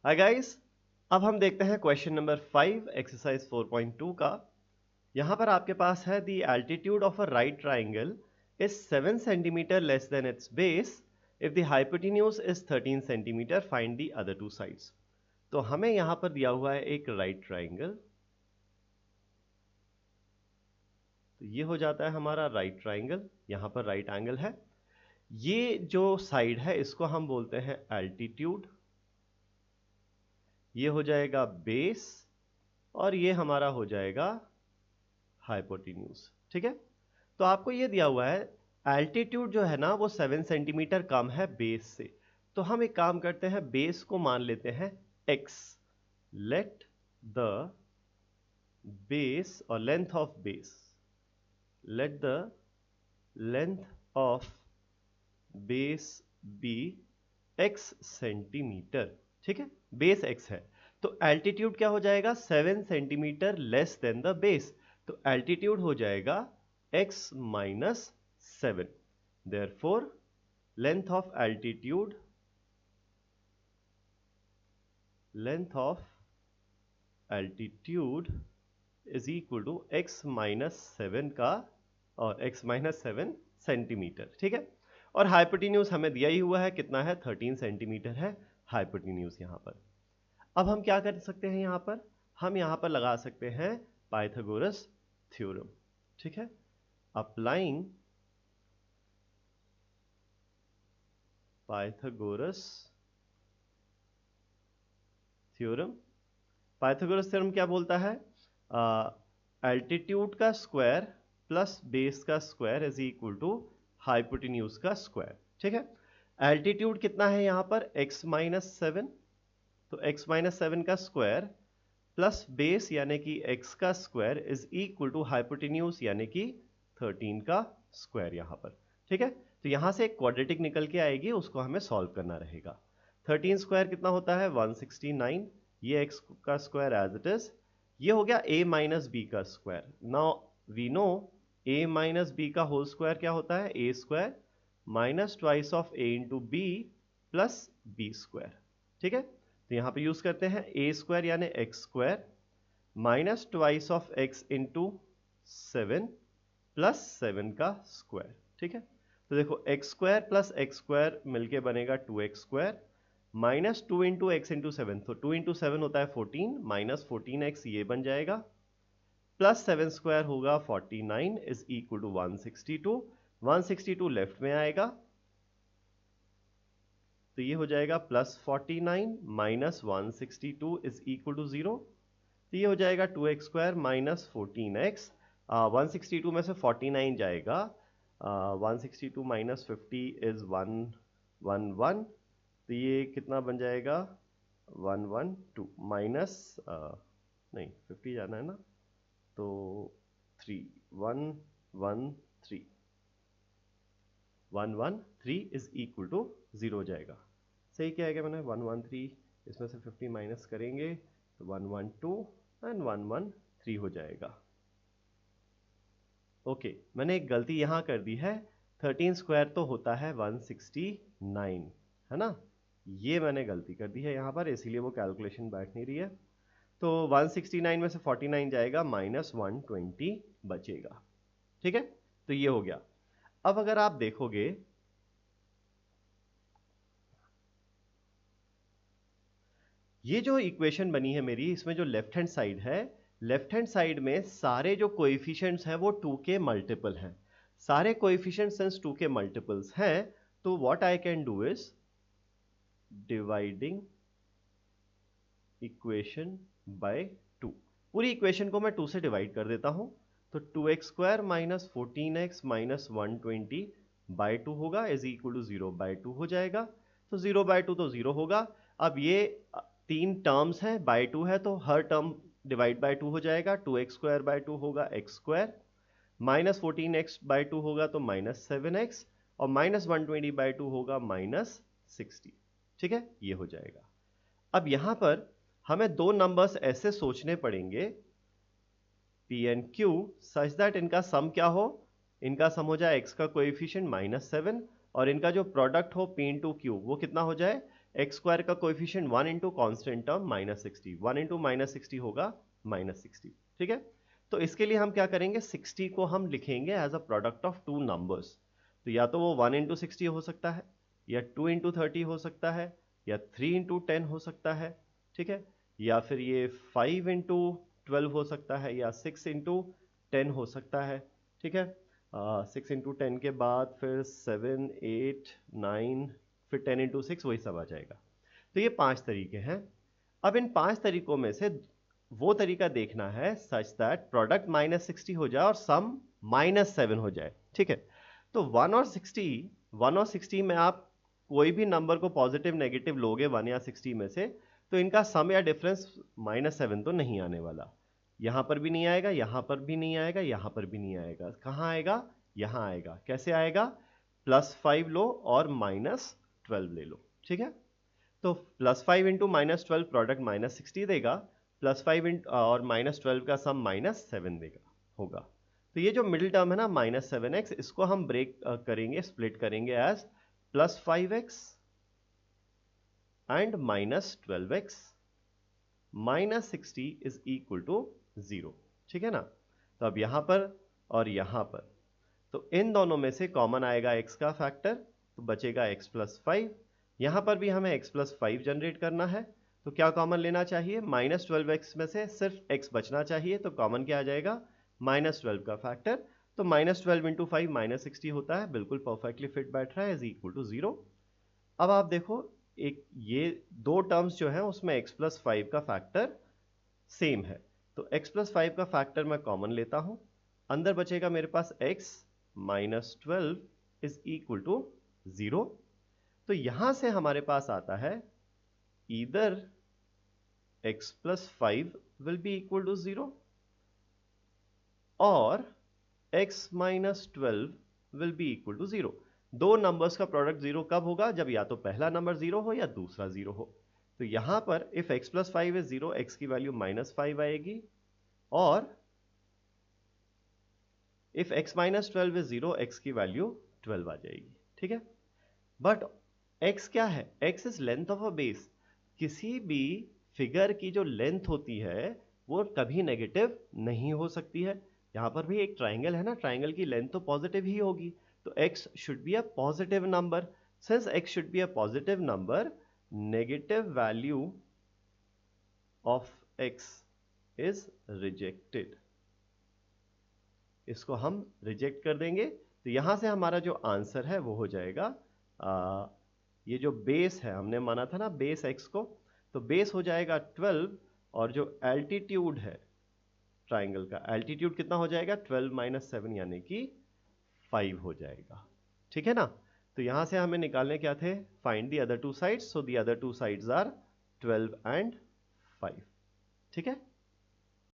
Hi guys, अब हम देखते हैं क्वेश्चन नंबर 5 एक्सरसाइज 4.2 का। यहां पर आपके पास है the altitude of a right triangle is 7 centimetre less then it's base if the hypotenuse is 13 centimetre, find the other two sides. तो हमें यहां पर दिया हुआ है एक राइट ट्राइंगल, तो ये हो जाता है हमारा राइट ट्राइंगल। यहां पर राइट एंगल है, ये जो साइड है इसको हम बोलते हैं एल्टीट्यूड, ये हो जाएगा बेस और ये हमारा हो जाएगा हाइपोटेन्यूज। ठीक है, तो आपको ये दिया हुआ है एल्टीट्यूड जो है ना वो 7 सेंटीमीटर कम है बेस से। तो हम एक काम करते हैं, बेस को मान लेते हैं x। लेट द बेस और length of base, let the length of base be x centimetre. ठीक है, बेस x है तो एल्टीट्यूड क्या हो जाएगा 7 centimetre less than the base, तो एल्टीट्यूड हो जाएगा x minus 7। Therefore length of altitude, length of altitude is equal to x minus 7 का और x माइनस 7 सेंटीमीटर। ठीक है, और हाइपोटेन्यूज हमें दिया ही हुआ है, कितना है 13 सेंटीमीटर है हाइपोटेन्यूज यहां पर। अब हम क्या कर सकते हैं, हम यहां पर लगा सकते हैं पाइथागोरस थ्योरम। ठीक है, applying Pythagoras theorem. Pythagoras theorem क्या बोलता है, एल्टीट्यूड का स्क्वायर प्लस बेस का square is equal to hypotenuse का स्क्वायर। ठीक है, एल्टीट्यूड कितना है यहां पर x माइनस 7, तो x माइनस 7 का स्क्वायर प्लस बेस यानी कि x का square is equal to hypotenuse यानी कि 13 का स्क्वायर यहां पर। ठीक है, तो यहां से एक क्वाड्रेटिक निकल के आएगी, उसको हमें सॉल्व करना रहेगा। 13 स्क्वायर कितना होता है 169, ये x का स्क्वायर एज इट इज, ये हो गया a माइनस बी का square. Now we know a minus b का होल स्क्वायर क्या होता है a square minus twice of a into b plus b square. ठीक है, तो यहां पे यूज करते हैं a स्क्वायर यानी x square minus twice of x into 7 plus 7 का स्क्वायर। ठीक है, तो देखो x square plus x square मिलके बनेगा 2x square minus 2 into x into 7, तो 2 इंटू 7 होता है 14 माइनस 14x ये बन जाएगा, प्लस 7 स्क्वायर होगा 49 इज इक्वल टू 162। 162 लेफ्ट में आएगा तो ये हो जाएगा plus 49 minus 162 is equal to 0, तो ये हो जाएगा 2x स्क्वायर माइनस 14x। 162 में से 49 जाएगा, 162 माइनस 50 इज 111, तो ये कितना बन जाएगा 112 माइनस नहीं 50 जाना है ना, तो 113 इज इक्वल टू 0 हो जाएगा। सही क्या है, मैंने 113 इसमें से 50 माइनस करेंगे तो 112 एंड 113 हो जाएगा। ओके, मैंने एक गलती यहां कर दी है, 13 स्क्वायर तो होता है 169 है ना, ये मैंने गलती कर दी है यहां पर, इसीलिए वो कैलकुलेशन बैठ नहीं रही है। तो 169 में से 49 जाएगा माइनस 120 बचेगा। ठीक है, तो ये हो गया। अब अगर आप देखोगे ये जो इक्वेशन बनी है मेरी, इसमें जो लेफ्ट हैंड साइड है, लेफ्ट हैंड साइड में सारे जो कोएफिशिएंट्स हैं वो 2 के मल्टीपल हैं। सारे कोएफिशिएंट्स सिंस 2 के मल्टीपल्स हैं, तो what I can do is dividing equation by 2। पूरी इक्वेशन को मैं 2 से डिवाइड कर देता हूं, तो 2x square minus 14x minus 120 bye 2 होगा इज इक्वल टू 0 बाय 2 हो जाएगा, तो 0 बाय 2 तो 0 होगा। अब ये 3 टर्म्स हैं, बाय 2 है तो हर टर्म डिवाइड बाय 2 हो जाएगा, 2x स्क्वायर बाय 2 होगा x square, minus 14x bye 2 होगा तो माइनस 7x, और माइनस 120 बाय 2 होगा माइनस 60। ठीक है, ये हो जाएगा। अब यहां पर हमें दो नंबर्स ऐसे सोचने पड़ेंगे P and Q such that इनका सम क्या हो, इनका सम हो जाए x का कोएफिशिएंट माइनस 7 और इनका जो प्रोडक्ट हो P इंटू Q वो कितना हो जाए एक्स स्क्वायर का coefficient 1 into constant term -60, 1 into -60 होगा -60, ठीक है। तो इसके लिए हम क्या करेंगे, 60 को हम लिखेंगे as a product of two numbers. तो या तो वो 1 इंटू 60 हो सकता है, या 2 इंटू 30 हो सकता है, या 3 इंटू 10 हो सकता है, ठीक है, या फिर ये 5 इंटू 12 हो सकता है, या 6 इंटू 10 हो सकता है, ठीक है। 6 इंटू 10 के बाद फिर 7, 8, 9, फिर 10 इंटू 6, वही सब आ जाएगा। तो ये 5 तरीके हैं। अब इन 5 तरीकों में से वो तरीका देखना है सच दैट प्रोडक्ट -60 हो जाए और सम -7 हो जाए, ठीक है। तो 1 और 60 में आप कोई भी नंबर को पॉजिटिव नेगेटिव लोगे 1 या 60 में से, तो इनका सम या डिफरेंस -7 तो नहीं आने वाला। यहां पर भी नहीं आएगा, यहां पर भी नहीं आएगा, यहां पर भी नहीं आएगा। कहां आएगा, यहां आएगा। कैसे आएगा, +5 लो और -12 ले लो, ठीक है। तो +5 इंटू -12 प्रोडक्ट -60 देगा, +5 और -12 का सम -7 देगा होगा। तो ये जो मिडिल टर्म है ना -7x, इसको हम ब्रेक करेंगे, स्प्लिट करेंगे as +5x and -12x -60 is equal to 0, ठीक है ना। तो अब यहां पर और यहां पर, तो इन दोनों में से कॉमन आएगा x का फैक्टर, तो बचेगा x +5। यहां पर भी हमें x +5 जनरेट करना है, तो क्या कॉमन लेना चाहिए, -12x में से सिर्फ x बचना चाहिए, तो कॉमन क्या आ जाएगा, -12 का फैक्टर। तो -12 इंटू 5 -60 होता है, बिल्कुल परफेक्टली फिट बैठ रहा है, इज इक्वल टू 0। अब आप देखो, एक ये दो टर्म्स जो है उसमें x +5 का फैक्टर सेम है, तो x +5 का फैक्टर मैं कॉमन लेता हूं, अंदर बचेगा मेरे पास x -12 इज इक्वल टू 0। तो यहां से हमारे पास आता है either x +5 will be equal to 0 और x -12 will be equal to 0। दो नंबर्स का प्रोडक्ट 0 कब होगा, जब या तो पहला नंबर 0 हो या दूसरा 0 हो। तो यहां पर इफ x +5 इज 0, x की वैल्यू -5 आएगी, और इफ x -12 इज 0, x की वैल्यू 12 आ जाएगी, ठीक है। बट x क्या है, x is length of a base. किसी भी फिगर की जो लेंथ होती है वो कभी नेगेटिव नहीं हो सकती है। यहां पर भी एक ट्राइंगल है ना, ट्राइंगल की लेंथ तो पॉजिटिव ही होगी, तो x should be a positive number. Since x should be a positive number, negative value of x is rejected. इसको हम रिजेक्ट कर देंगे, तो यहां से हमारा जो आंसर है वो हो जाएगा, ये जो बेस है, हमने माना था ना बेस x को, तो बेस हो जाएगा 12, और जो एल्टीट्यूड है ट्राइंगल का, एल्टीट्यूड कितना हो जाएगा, 12 - 7 यानी कि 5 हो जाएगा, ठीक है ना। तो यहां से हमें निकालने क्या थे, find the other two sides, so the other two sides are 12 and 5, ठीक है।